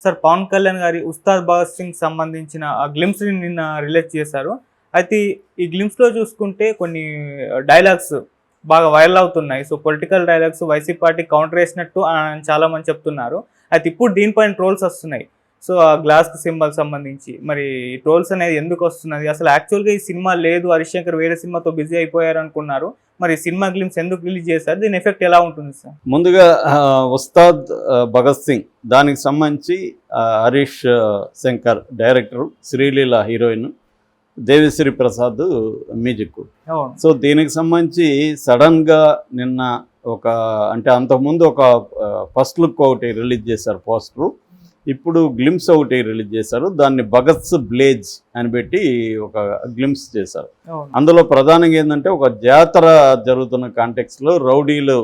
Sir Pawan Kalyan గారి 'ఉస్తాద్ భగత్ సింగ్' సంబంధించిన ఆ గ్లింప్స్‌ని నిన్న రిలీజ్ చేశారు. అయితే ఈ గ్లింప్స్‌లో చూసుకుంటే కొన్ని డైలాగ్స్ బాగా వైరల్ అవుతున్నాయి. సో పొలిటికల్ డైలాగ్స్ వైసీపీ పార్టీకి కౌంటర్ ఏసినట్టు చాలామంది చెప్తున్నారు. అయితే ఇప్పుడు దీనిపైన ట్రోల్స్ వస్తున్నాయి. సో ఆ గ్లాస్ సింబల్ సంబంధించి మరి ట్రోల్స్ అనేది ఎందుకు వస్తున్నది? అసలు యాక్చువల్‌గా ఈ సినిమా లేదు, హరీశ్శంకర్ వేరే సినిమాతో బిజీ అయిపోయారు అనుకున్నారు. మరి సినిమా గ్లింప్స్ ఎందుకు రిలీజ్ చేశారు? దీని ఎఫెక్ట్ ఎలా ఉంటుంది సార్? ముందుగా 'ఉస్తాద్ భగత్ సింగ్' దానికి సంబంధించి Harish Shankar director, Sreeleela heroine, Devi Sri Prasad music. అవును. సో దీనికి సంబంధించి సడన్గా నిన్న అంటే అంతకుముందు ఒక ఫస్ట్ లుక్ ఒకటి రిలీజ్ చేశారు పోస్టరు. ఇప్పుడు గ్లిమ్స్ ఒకటి రిలీజ్ చేశారు. దాన్ని 'భగత్స్ బ్లేజ్' అని పెట్టి ఒక గ్లిమ్స్ చేశారు. అందులో ప్రధానంగా ఏంటంటే ఒక జాతర జరుగుతున్న కాంటెక్స్లో రౌడీలు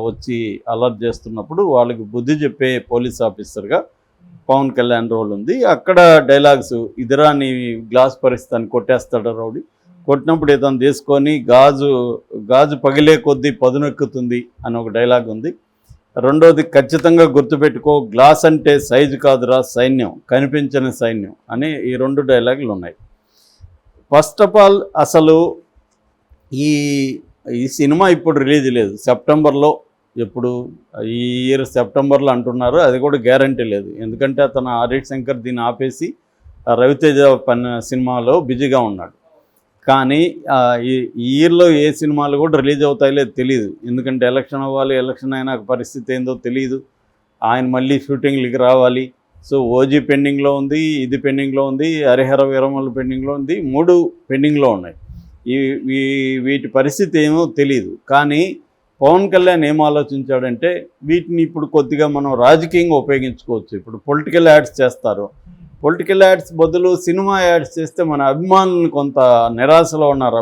వచ్చి అలర్ట్ చేస్తున్నప్పుడు వాళ్ళకి బుద్ధి చెప్పే పోలీస్ ఆఫీసర్గా పవన్ కళ్యాణ్ రోల్ ఉంది. అక్కడ డైలాగ్స్, ఇదిరా నీ గ్లాస్ పరిస్థితిని కొట్టేస్తాడు రౌడీ, కొట్టినప్పుడు ఇతను తీసుకొని గాజు పగిలే కొద్దీ పదునెక్కుతుంది అని ఒక డైలాగ్ ఉంది. రెండోది ఖచ్చితంగా గుర్తుపెట్టుకో, గ్లాస్ అంటే సైజు కాదురా సైన్యం, కనిపించని సైన్యం అని ఈ రెండు డైలాగులు ఉన్నాయి. ఫస్ట్ ఆఫ్ ఆల్ అసలు ఈ సినిమా ఇప్పుడు రిలీజ్ లేదు, సెప్టెంబర్లో, ఎప్పుడు ఈ ఇయర్ సెప్టెంబర్లో అంటున్నారు. అది కూడా గ్యారంటీ లేదు, ఎందుకంటే అతను హరీష్ శంకర్ దీన్ని ఆపేసి రవితేజ సినిమాలో బిజీగా ఉన్నాడు. కానీ ఈ ఇయర్లో ఏ సినిమాలు కూడా రిలీజ్ అవుతాయో లేదు తెలియదు, ఎందుకంటే ఎలక్షన్ అవ్వాలి, ఎలక్షన్ అయినా పరిస్థితి ఏందో తెలియదు, ఆయన మళ్ళీ షూటింగ్లకి రావాలి. సో ఓజీ పెండింగ్లో ఉంది, ఇది పెండింగ్లో ఉంది, హరిహర వీరమల్లు పెండింగ్లో ఉంది, 3 పెండింగ్లో ఉన్నాయి. వీటి పరిస్థితి ఏమో తెలియదు. కానీ పవన్ కళ్యాణ్ ఏం ఆలోచించాడంటే వీటిని ఇప్పుడు కొద్దిగా మనం రాజకీయంగా ఉపయోగించుకోవచ్చు. ఇప్పుడు పొలిటికల్ యాడ్స్ చేస్తారు, పొలిటికల్ యాడ్స్ బదులు సినిమా యాడ్స్ చేస్తే మన అభిమానులను, కొంత నిరాశలో ఉన్నారు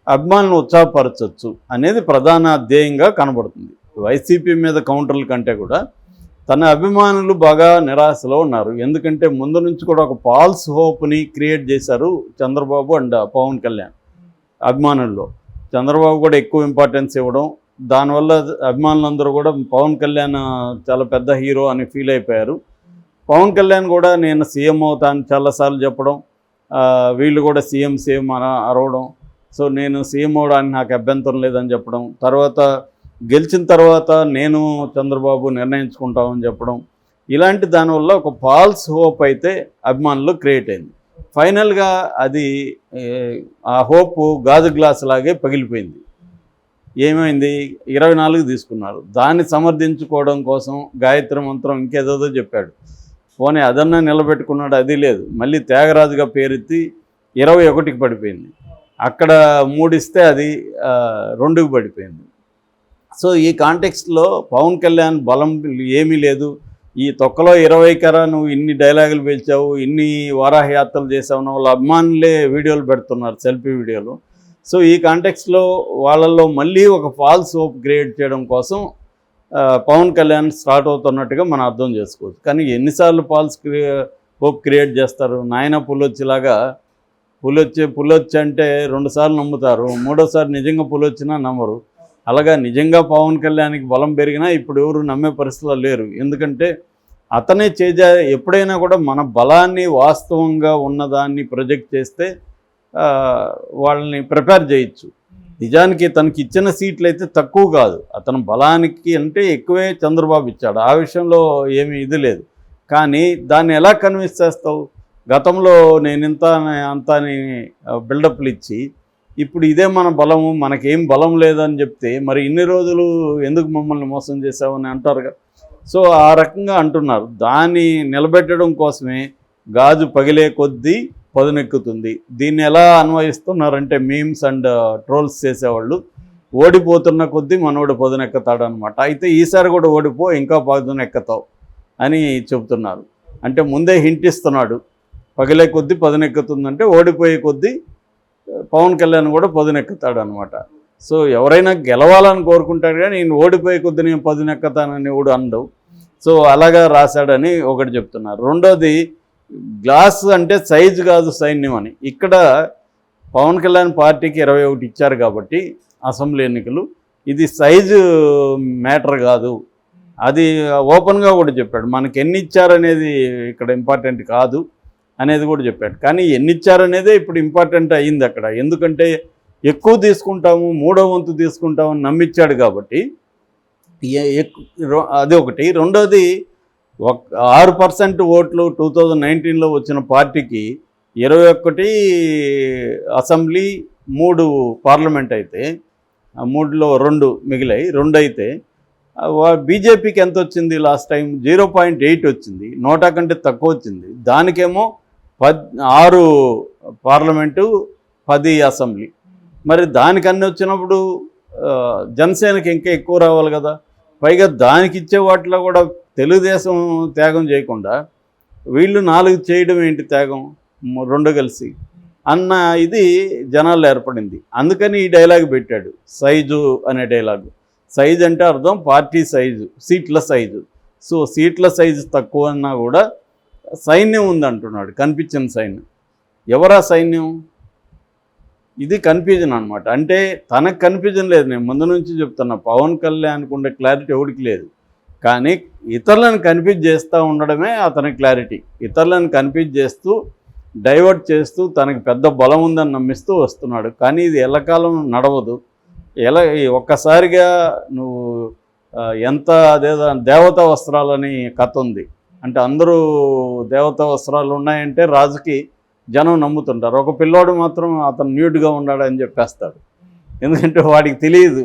అభిమానులను ఉత్సాహపరచవచ్చు అనేది ప్రధాన ధ్యేయంగా కనబడుతుంది. వైసీపీ మీద కౌంటర్ల కంటే కూడా తన అభిమానులు బాగా నిరాశలో ఉన్నారు. ఎందుకంటే ముందు నుంచి కూడా ఒక ఫాల్స్ హోప్ని క్రియేట్ చేశారు చంద్రబాబు అండ్ పవన్ కళ్యాణ్ అభిమానుల్లో. చంద్రబాబు కూడా ఎక్కువ ఇంపార్టెన్స్ ఇవ్వడం, దానివల్ల అభిమానులందరూ కూడా పవన్ కళ్యాణ్ చాలా పెద్ద హీరో అని ఫీల్ అయిపోయారు. పవన్ కళ్యాణ్ కూడా నేను సీఎం అవుతాను చాలాసార్లు చెప్పడం, వీళ్ళు కూడా సీఎం అరవడం. సో నేను సీఎం అవడానికి నాకు అభ్యంతరం లేదని చెప్పడం, తర్వాత గెలిచిన తర్వాత నేను చంద్రబాబు నిర్ణయించుకుంటామని చెప్పడం, ఇలాంటి దానివల్ల ఒక ఫాల్స్ హోప్ అయితే అభిమానులు క్రియేట్ అయింది. ఫైనల్గా అది ఆ హోప్ గాజు గ్లాస్ లాగే పగిలిపోయింది. ఏమైంది, 24 తీసుకున్నారు. దాన్ని సమర్థించుకోవడం కోసం గాయత్రి మంత్రం ఇంకేదో చెప్పాడు, పోనీ అదన్నా నిలబెట్టుకున్నాడు, అది లేదు. మళ్ళీ త్యాగరాజుగా పేరెత్తి 21కి పడిపోయింది. అక్కడ 3 ఇస్తే అది 2కి పడిపోయింది. సో ఈ కాంటెక్స్ట్లో పవన్ కళ్యాణ్ బలం ఏమీ లేదు. ఈ తొక్కలో 20 కరా నువ్వు ఇన్ని డైలాగులు పేల్చావు, ఇన్ని వారాహయాత్రలు చేసావు, వాళ్ళ అభిమానులే వీడియోలు పెడుతున్నారు, సెల్ఫీ వీడియోలు. సో ఈ కాంటెక్స్లో వాళ్ళల్లో మళ్ళీ ఒక ఫాల్స్ హోప్ క్రియేట్ చేయడం కోసం పవన్ కళ్యాణ్ స్టార్ట్ అవుతున్నట్టుగా మనం అర్థం చేసుకోవచ్చు. కానీ ఎన్నిసార్లు ఫాల్స్ హోప్ క్రియేట్ చేస్తారు? నాయన పులొచ్చిలాగా పులొచ్చి అంటే 2 సార్లు నమ్ముతారు, 3వసారి నిజంగా పులొచ్చినా నమ్మరు. అలాగా నిజంగా పవన్ కళ్యాణ్కి బలం పెరిగినా ఇప్పుడు ఎవరు నమ్మే పరిస్థితిలో లేరు. ఎందుకంటే అతనే ఎప్పుడైనా కూడా మన బలాన్ని వాస్తవంగా ఉన్నదాన్ని ప్రొజెక్ట్ చేస్తే వాళ్ళని ప్రిపేర్ చేయొచ్చు. నిజానికి తనకి ఇచ్చిన సీట్లు అయితే తక్కువ కాదు, అతను బలానికి అంటే ఎక్కువే చంద్రబాబు ఇచ్చాడు, ఆ విషయంలో ఏమీ ఇది లేదు. కానీ దాన్ని ఎలా కన్విన్స్ చేస్తావు? గతంలో నేను అంత అని బిల్డప్లు ఇచ్చి ఇప్పుడు ఇదే మన బలము, మనకేం బలం లేదని చెప్తే మరి ఇన్ని రోజులు ఎందుకు మమ్మల్ని మోసం చేసావని అంటారుగా. సో ఆ రకంగా అంటున్నారు. దాన్ని నిలబెట్టడం కోసమే గాజు పగిలే కొద్దీ పదునెక్కుతుంది. దీన్ని ఎలా అన్వయిస్తున్నారంటే మీమ్స్ అండ్ ట్రోల్స్ చేసేవాళ్ళు, ఓడిపోతున్న కొద్దీ మనోడు పదునెక్కుతాడు అనమాట. అయితే ఈసారి కూడా ఓడిపో, ఇంకా పదునెక్కుతావు అని చెబుతున్నారు. అంటే ముందే హింట్ ఇస్తున్నాడు, పగిలే కొద్దీ పదునెక్కుతుందంటే ఓడిపోయే కొద్దీ పవన్ కళ్యాణ్ కూడా పదునెక్కుతాడు అనమాట. సో ఎవరైనా గెలవాలని కోరుకుంటాడు, కానీ నేను ఓడిపోయే కొద్దీ నేను పదునెక్కుతానని ఎవడు అనడు. సో అలాగా రాశాడని ఒకటి చెప్తున్నారు. రెండోది, గ్లాస్ అంటే సైజు కాదు సైన్యం అని. ఇక్కడ పవన్ కళ్యాణ్ పార్టీకి 21 ఇచ్చారు కాబట్టి అసెంబ్లీ ఎన్నికలు, ఇది సైజు మ్యాటర్ కాదు, అది ఓపెన్గా కూడా చెప్పాడు. మనకి ఎన్ని ఇచ్చారనేది ఇక్కడ ఇంపార్టెంట్ కాదు అనేది కూడా చెప్పాడు. కానీ ఎన్ని ఇచ్చారనేదే ఇప్పుడు ఇంపార్టెంట్ అయ్యింది అక్కడ. ఎందుకంటే ఎక్కువ తీసుకుంటాము, 3వ వంతు తీసుకుంటామని నమ్మించాడు కాబట్టి అది ఒకటి. రెండోది 6% ఓట్లు 2019లో వచ్చిన పార్టీకి 21 అసెంబ్లీ 3 పార్లమెంట్ అయితే 3లో 2 మిగిలాయి. 2 అయితే బీజేపీకి ఎంత వచ్చింది లాస్ట్ టైం? 0.8 వచ్చింది, 100 కంటే తక్కువ వచ్చింది. దానికేమో 6 పార్లమెంటు 10 అసెంబ్లీ. మరి దానికన్నీ వచ్చినప్పుడు జనసేనకి ఇంకా ఎక్కువ రావాలి కదా. పైగా దానికి ఇచ్చే వాటిలో కూడా తెలుగుదేశం త్యాగం చేయకుండా వీళ్ళు 4 చేయడం ఏంటి త్యాగం, 2 కలిసి అన్న ఇది జనాల్లో ఏర్పడింది. అందుకని ఈ డైలాగ్ పెట్టాడు, సైజు అనే డైలాగు. సైజు అంటే అర్థం పార్టీ సైజు, సీట్ల సైజు. సో సీట్ల సైజు తక్కువ అన్నా కూడా సైన్యం ఉందంటున్నాడు, కనిపించిన సైన్యం. ఎవరా సైన్యం? ఇది కన్ఫ్యూజన్ అనమాట. అంటే తనకు కన్ఫ్యూజన్ లేదు, నేను ముందు నుంచి చెప్తున్నా. పవన్ కళ్యాణ్కి ఉండే క్లారిటీ ఎవరికి లేదు, కానీ ఇతరులను కన్ఫ్యూజ్ చేస్తూ ఉండడమే అతని క్లారిటీ. ఇతరులను కన్ఫ్యూజ్ చేస్తూ డైవర్ట్ చేస్తూ తనకి పెద్ద బలం ఉందని నమ్మిస్తూ వస్తున్నాడు. కానీ ఇది ఎల్లకాలం నడవదు. ఒక్కసారిగా నువ్వు ఎంత అదేదో దేవతా వస్త్రాలని కథ ఉంది అంటే, అందరూ దేవతా వస్త్రాలు ఉన్నాయంటే రాజుకి జనం నమ్ముతుంటారు. ఒక పిల్లోడు మాత్రం అతను న్యూడ్గా ఉన్నాడని చెప్పేస్తాడు. ఎందుకంటే వాడికి తెలియదు,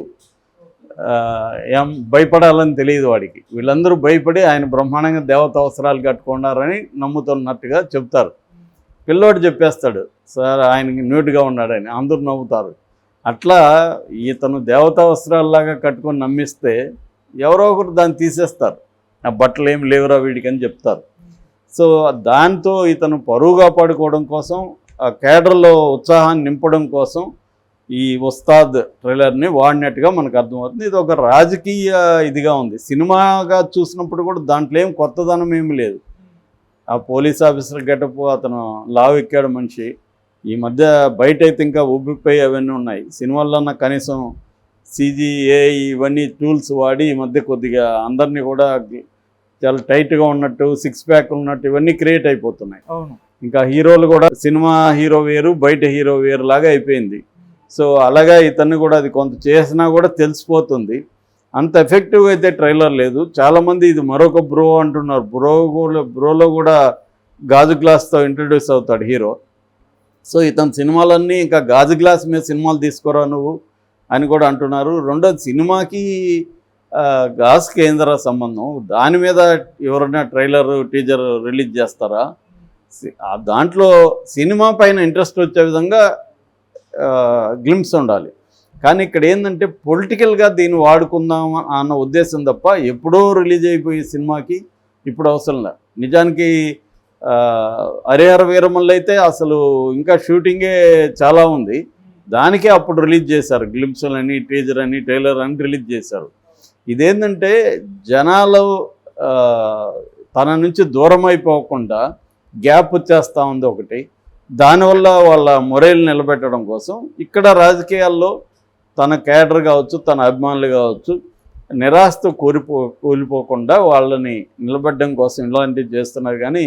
ఏం భయపడాలని తెలియదు వాడికి. వీళ్ళందరూ భయపడి ఆయన బ్రహ్మాండంగా దేవతా వస్త్రాలు కట్టుకున్నారని నమ్ముతున్నట్టుగా చెప్తారు. పిల్లోడు చెప్పేస్తాడు, సార్ ఆయనకి న్యూడ్గా ఉన్నాడని, అందరూ నవ్వుతారు. అట్లా ఇతను దేవతా వస్త్రాల్లాగా కట్టుకొని నమ్మిస్తే ఎవరో ఒకరు దాన్ని తీసేస్తారు. ఆ బట్టలు ఏమి లేవురా వీడికి అని చెప్తారు. సో దాంతో ఇతను పరువు కాపాడుకోవడం కోసం, ఆ కేడర్లో ఉత్సాహాన్ని నింపడం కోసం ఈ ఉస్తాద్ ట్రైలర్ని వాడినట్టుగా మనకు అర్థమవుతుంది. ఇది ఒక రాజకీయ ఇదిగా ఉంది. సినిమాగా చూసినప్పుడు కూడా దాంట్లో ఏం కొత్తదనం ఏమి లేదు. ఆ పోలీస్ ఆఫీసర్ గెటప్, అతను లావు ఎక్కాడు మనిషి. ఈ మధ్య బయట అయితే ఇంకా ఉబ్బిపోయి అవన్నీ ఉన్నాయి. సినిమాల్లో కనీసం CGA ఇవన్నీ టూల్స్ వాడి ఈ మధ్య కొద్దిగా అందరినీ కూడా చాలా టైట్గా ఉన్నట్టు, 6 ప్యాక్ ఉన్నట్టు ఇవన్నీ క్రియేట్ అయిపోతున్నాయి. అవును. ఇంకా హీరోలు కూడా సినిమా హీరో వేరు, బయట హీరో వేరు లాగా అయిపోయింది. సో అలాగా ఇతన్ని కూడా అది కొంత చేసినా కూడా తెలిసిపోతుంది. అంత ఎఫెక్టివ్ అయితే ట్రైలర్ లేదు. చాలామంది ఇది మరొక బ్రో అంటున్నారు. బ్రోలో కూడా గాజు గ్లాస్తో ఇంట్రడ్యూస్ అవుతాడు హీరో. సో ఇతని సినిమాలన్నీ ఇంకా గాజు గ్లాస్ మీద సినిమాలు తీసుకురా నువ్వు అని కూడా అంటున్నారు. రెండోది, సినిమాకి గాజు కేంద్ర సంబంధం, దాని మీద ఎవరైనా ట్రైలర్ టీజర్ రిలీజ్ చేస్తారా? దాంట్లో సినిమా పైన ఇంట్రెస్ట్ వచ్చే విధంగా గ్లిమ్స్ ఉండాలి. కానీ ఇక్కడ ఏంటంటే పొలిటికల్గా దీన్ని వాడుకుందాం అన్న ఉద్దేశం తప్ప ఎప్పుడో రిలీజ్ అయిపోయే సినిమాకి ఇప్పుడు అవసరం లేదు. నిజానికి హరిహర వీరమల్లు అయితే అసలు ఇంకా షూటింగే చాలా ఉంది. దానికే అప్పుడు రిలీజ్ చేశారు, గ్లిమ్స్లు అని, టీజర్ అని, ట్రైలర్ అని రిలీజ్ చేశారు. ఇదేంటంటే జనాలు తన నుంచి దూరం అయిపోకుండా గ్యాప్ వచ్చేస్తూ ఉంది ఒకటి. దానివల్ల వాళ్ళ మొరైల్ నిలబెట్టడం కోసం ఇక్కడ రాజకీయాల్లో తన క్యాడర్ కావచ్చు, తన అభిమానులు కావచ్చు, నిరాశతో కూలిపోకుండా వాళ్ళని నిలబెట్టడం కోసం ఇలాంటివి చేస్తున్నారు. కానీ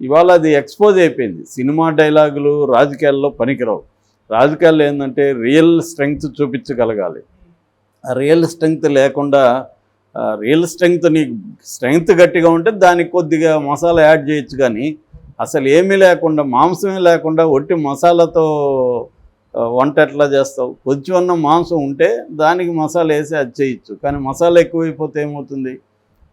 ఇవాళ అది ఎక్స్పోజ్ అయిపోయింది. సినిమా డైలాగులు రాజకీయాల్లో పనికిరావు. రాజకీయాల్లో ఏంటంటే రియల్ స్ట్రెంగ్త్ చూపించగలగాలి. ఆ రియల్ స్ట్రెంగ్త్ లేకుండా, రియల్ స్ట్రెంగ్త్ నీకు స్ట్రెంగ్త్ గట్టిగా ఉంటే దానికి కొద్దిగా మసాలా యాడ్ చేయొచ్చు. కానీ అసలు ఏమీ లేకుండా, మాంసమే లేకుండా ఒట్టి మసాలాతో వంట ఎట్లా చేస్తావు? కొంచెం అన్న మాంసం ఉంటే దానికి మసాలా వేసి అది చేయొచ్చు. కానీ మసాలా ఎక్కువైపోతే ఏమవుతుంది?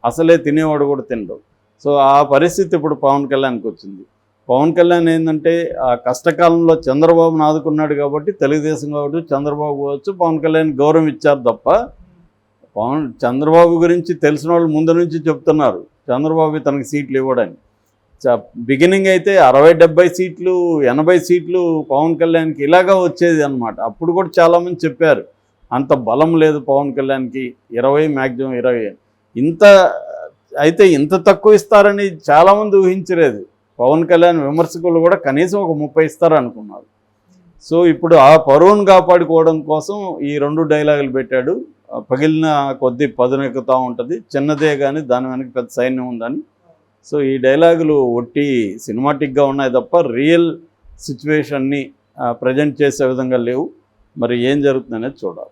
అసలే తినేవాడు కూడా తినడు. సో ఆ పరిస్థితి ఇప్పుడు పవన్ కళ్యాణ్కి వచ్చింది. పవన్ కళ్యాణ్ ఏంటంటే ఆ కష్టకాలంలో చంద్రబాబును ఆదుకున్నాడు కాబట్టి, తెలుగుదేశం కావచ్చు, చంద్రబాబు కావచ్చు, పవన్ కళ్యాణ్ గౌరవం ఇచ్చారు తప్ప, చంద్రబాబు గురించి తెలిసిన వాళ్ళు ముందు నుంచి చెప్తున్నారు చంద్రబాబు తనకి సీట్లు ఇవ్వడానికి. బిగినింగ్ అయితే 60-70 సీట్లు, 80 సీట్లు పవన్ కళ్యాణ్కి ఇలాగా వచ్చేది అనమాట. అప్పుడు కూడా చాలామంది చెప్పారు అంత బలం లేదు పవన్ కళ్యాణ్కి, 20 మ్యాక్సిమం 20. ఇంత తక్కువ ఇస్తారని చాలామంది ఊహించలేదు. పవన్ కళ్యాణ్ విమర్శకులు కూడా కనీసం ఒక 30 ఇస్తారు అనుకున్నారు. సో ఇప్పుడు ఆ పరువును కాపాడుకోవడం కోసం ఈ 2 డైలాగులు పెట్టాడు. పగిలిన కొద్దీ పదునెక్కుతూ ఉంటుంది, చిన్నదే కానీ దాని వెనక పెద్ద సైన్యం ఉందని. సో ఈ డైలాగులు ఒట్టి సినిమాటిక్గా ఉన్నాయి తప్ప రియల్ సిచ్యువేషన్ని ప్రజెంట్ చేసే విధంగా లేవు. మరి ఏం జరుగుతుందనేది చూడాలి.